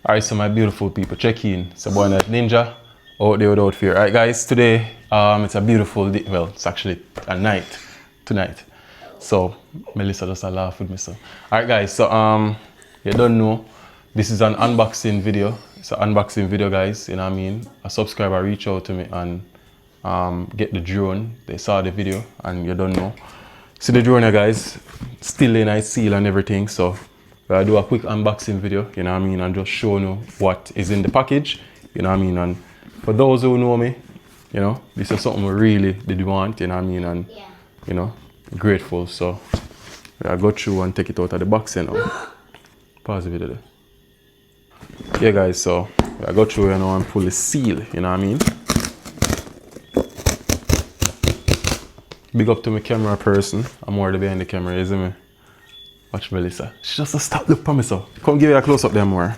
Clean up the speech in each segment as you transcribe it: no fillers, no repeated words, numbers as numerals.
Alright, so my beautiful people, check in. It's a boy named Ninja out there without fear. Alright guys, today it's a beautiful day. Well, it's actually a night tonight. So Melissa just a laugh with me. So alright guys, so you don't know, this is an unboxing video. It's an unboxing video, guys. You know what I mean? A subscriber reached out to me and get the drone. They saw the video and you don't know. See the drone here, guys, still in nice seal and everything. So I'll do a quick unboxing video, you know what I mean, and just show you what is in the package, you know what I mean. And for those who know me, you know, this is something we really did want, you know what I mean, and you know, grateful. So I'll go through and take it out of the box, you know. Pause the video there. Yeah guys, so I go through, you know, and pull the seal, you know what I mean. Big up to my camera person. I'm more behind the camera, isn't me? Watch Melissa. She just stop look for me, so come give you a close up there more.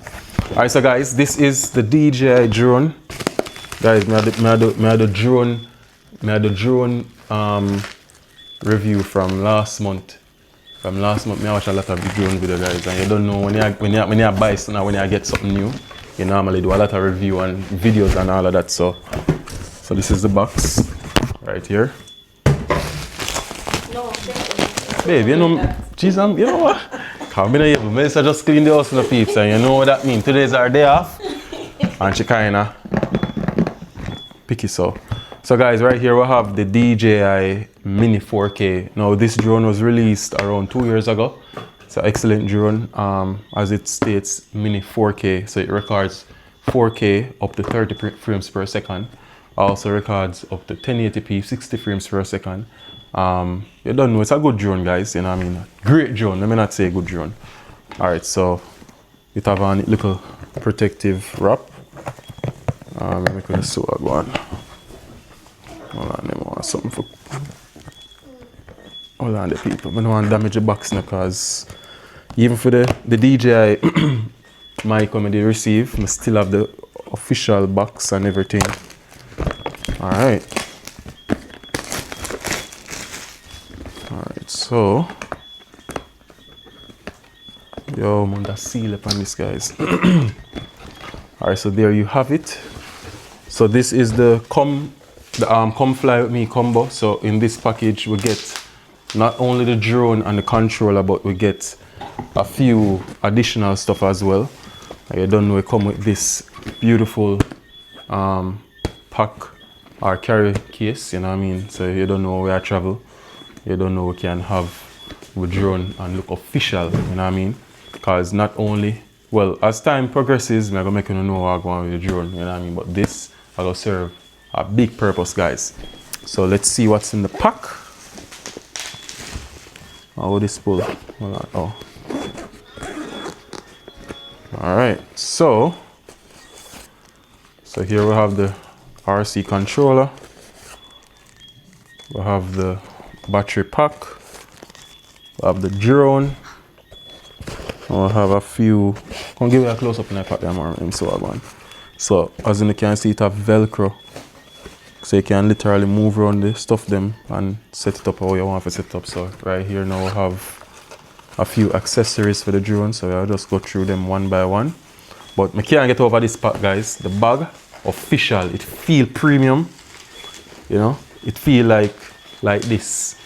Alright, so guys, this is the DJI drone. Guys, me had the drone review from last month. From last month, I watch a lot of drone video, guys, and you don't know when you buy something, when you get something new, you normally do a lot of review and videos and all of that. So this is the box right here. No, babe, you know, geez, you know what? Come in here, Melissa just clean the house for the peeps, and you know what that means. Today's our day off, and she kinda picky so. So guys, right here we have the DJI Mini 4K. Now this drone was released around 2 years ago. It's an excellent drone, as it states Mini 4K. So it records 4K up to 30 frames per second. Also records up to 1080p, 60 frames per second. You don't know, it's a good drone, guys, you know what I mean. Great drone, let me not say good drone. Alright, so it have a little protective wrap. Let me put so go on. Hold on, I want something for. Hold on, the people. I don't want to damage the box now, because even for the DJI mic when they receive, I still have the official box and everything. Alright. Alright, so. Yo, man, that seal up on this, guys. Alright, so there you have it. So this is the come fly with me combo. So in this package we get not only the drone and the controller, but we get a few additional stuff as well. You don't know, we come with this beautiful pack or carry case, you know what I mean. So you don't know where I travel, you don't know we can have with drone and look official, you know what I mean. Because not only, well, as time progresses, I'm gonna make you know how I'm going with the drone, you know what I mean. But this will serve a big purpose, guys. So let's see what's in the pack. Oh, this pull. Hold on. Oh. Alright, so here we have the RC controller. We have the battery pack. We have the drone. We'll have a few. I'll give you a close up in the pack there more. So as you can see, it have Velcro. So you can literally move around the stuff them and set it up how you want to set it up. So right here now we have a few accessories for the drone. So I'll just go through them one by one. But I can't get over this pack, guys. The bag, official. It feel premium. You know, it feel like this.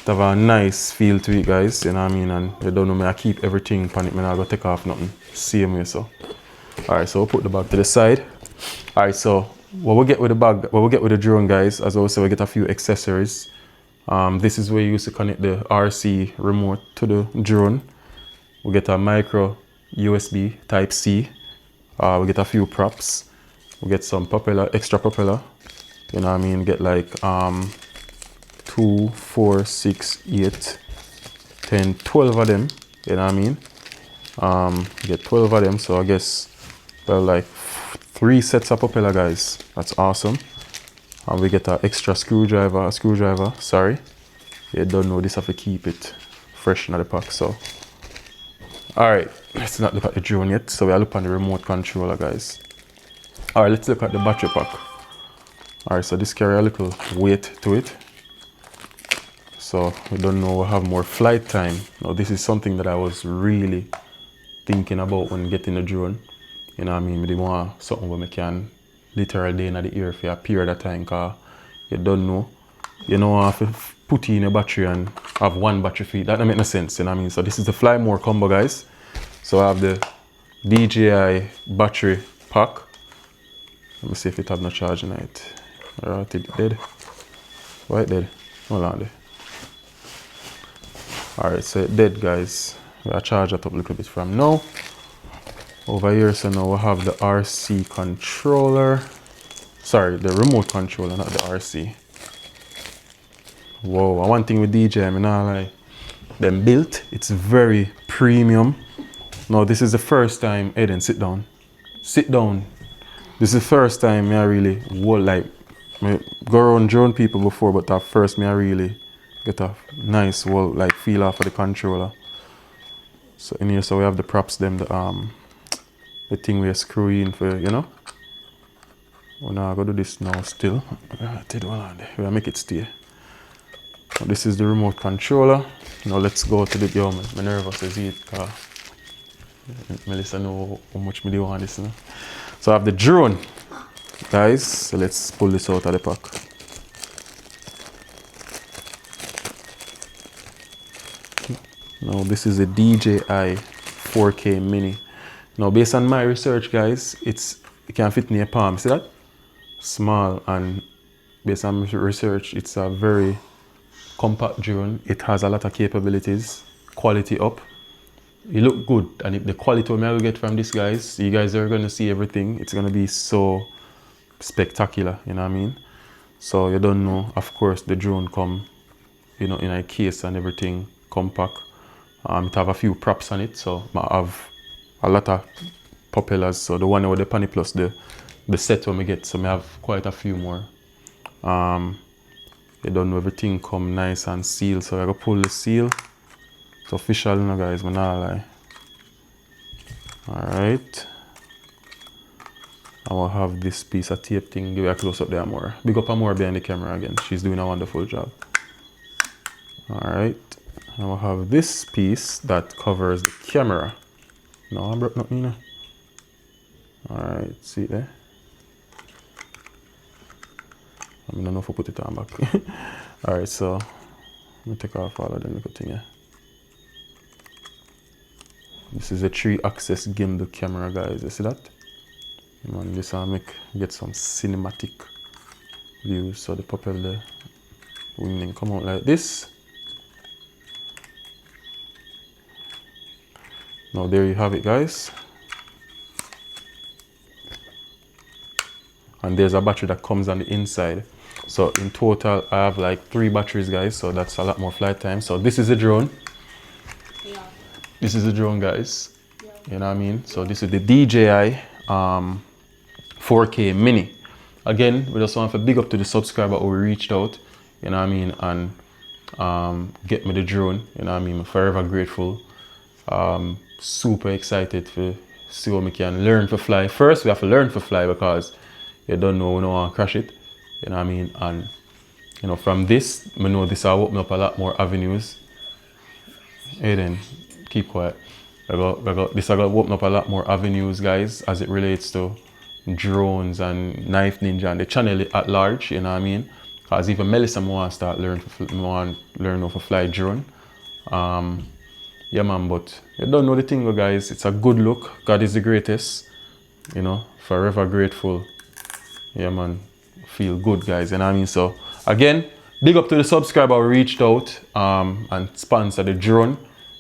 It have a nice feel to it, guys. You know what I mean? And you don't know me, I keep everything on it. I'm not gonna take off nothing. Same way, so. Alright, so we'll put the bag to the side. Alright, so what we get with the bag, what we get with the drone, guys, as I said, we get a few accessories. This is where you use to connect the RC remote to the drone. We get a micro USB type C. We get a few props. We get some propeller, extra propeller. You know what I mean? Get like 2, 4, 6, 8, 10, 12 of them. You know what I mean? Get 12 of them, so I guess, well, like 3 sets of propeller, guys. That's awesome. And we get an extra screwdriver, sorry. You don't know this, have to keep it fresh in the pack, so. Alright, let's not look at the drone yet. So we'll look on the remote controller, guys. Alright, let's look at the battery pack. Alright, so this carry a little weight to it. So we don't know, we'll have more flight time. Now this is something that I was really thinking about when getting a drone. You know what I mean? I didn't want something where I can literally day in the air for a period of time, because you don't know. You know, have to put in a battery and have one battery feed. That don't make no sense, you know what I mean? So this is the Fly More combo, guys. So I have the DJI battery pack. Let me see if it have no charge in it. Alright, it dead. Why it dead? Hold on there. Alright, so it dead, guys. We'll charge that up a little bit from now. Over here, so now we have the RC controller. Sorry, the remote controller, not the RC. Whoa, one thing with DJI, I not lie. Them built, it's very premium. Now this is the first time, Aiden, sit down. Sit down. This is the first time I really go around drone people before, but at first I really get a nice feel off of the controller. So in here, so we have the props, them the thing we are screwing for, you know. We're not gonna do this now still. We'll make it stay. Now, this is the remote controller. Now let's go to the yo, I'm nervous to see it because Melissa know how much I do want this now. So I have the drone, guys. So let's pull this out of the pack. Now this is a DJI 4K Mini. Now based on my research, guys, it can fit in your palm. See that? Small, and based on my research, it's a very compact drone. It has a lot of capabilities, quality up. It look good, and the quality I will get from this, guys, you guys are gonna see everything. It's gonna be so spectacular, you know what I mean? So you don't know, of course, the drone come, you know, in a case and everything, compact. It have a few props on it, so I have a lot of propellers. So the one with the panny plus the set when we get, so I have quite a few more. You don't know, everything come nice and sealed, so I gotta pull the seal. It's official, you know, guys, I'm not lie. Alright. I will have this piece of tape thing, give you a close up there more. Big up Amore behind the camera again. She's doing a wonderful job. Alright. I will have this piece that covers the camera. No, I broke nothing, you know. Alright, see there? I don't know if I put it on back. Alright, so let me take off all of them little thing here. This is a 3-axis gimbal camera, guys. You see that? Man, this will get some cinematic views. So the propeller wing come out like this. Now there you have it, guys. And there's a battery that comes on the inside. So in total, I have like 3 batteries, guys. So that's a lot more flight time. So this is a drone. Yeah. This is a drone, guys. Yeah. You know what I mean? So this is the DJI 4K Mini. Again, we just want to big up to the subscriber who reached out. You know what I mean? And get me the drone. You know what I mean? I'm forever grateful. Super excited to see how we can learn to fly. First, we have to learn to fly because you don't know, we don't want to crash it. You know what I mean? And you know, from this, I know this will open up a lot more avenues. Aiden, keep quiet. This will open up a lot more avenues, guys, as it relates to drones and Knife Ninja and the channel at large. You know what I mean? Because even Melissa want to start learn how to fly drone. Yeah, man, but you don't know the thing, guys. It's a good look. God is the greatest. You know, forever grateful. Yeah, man. Feel good, guys. You know what I mean? So, again, big up to the subscriber who reached out and sponsored the drone.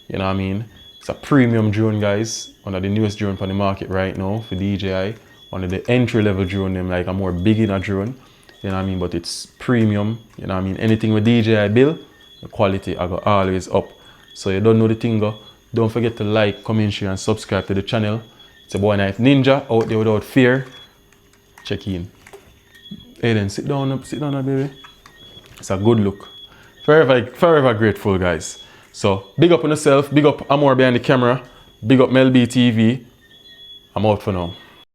You know what I mean? It's a premium drone, guys. One of the newest drone on the market right now for DJI. One of the entry-level drone, them like a more beginner drone. You know what I mean? But it's premium. You know what I mean? Anything with DJI build, the quality I go always up. So you don't know the thing, don't forget to like, comment, share, and subscribe to the channel. It's a boy Knife Ninja out there without fear. Check in. Hey then, sit down, baby. It's a good look. Forever grateful, guys. So big up on yourself, big up Amore behind the camera, big up Mel B TV. I'm out for now.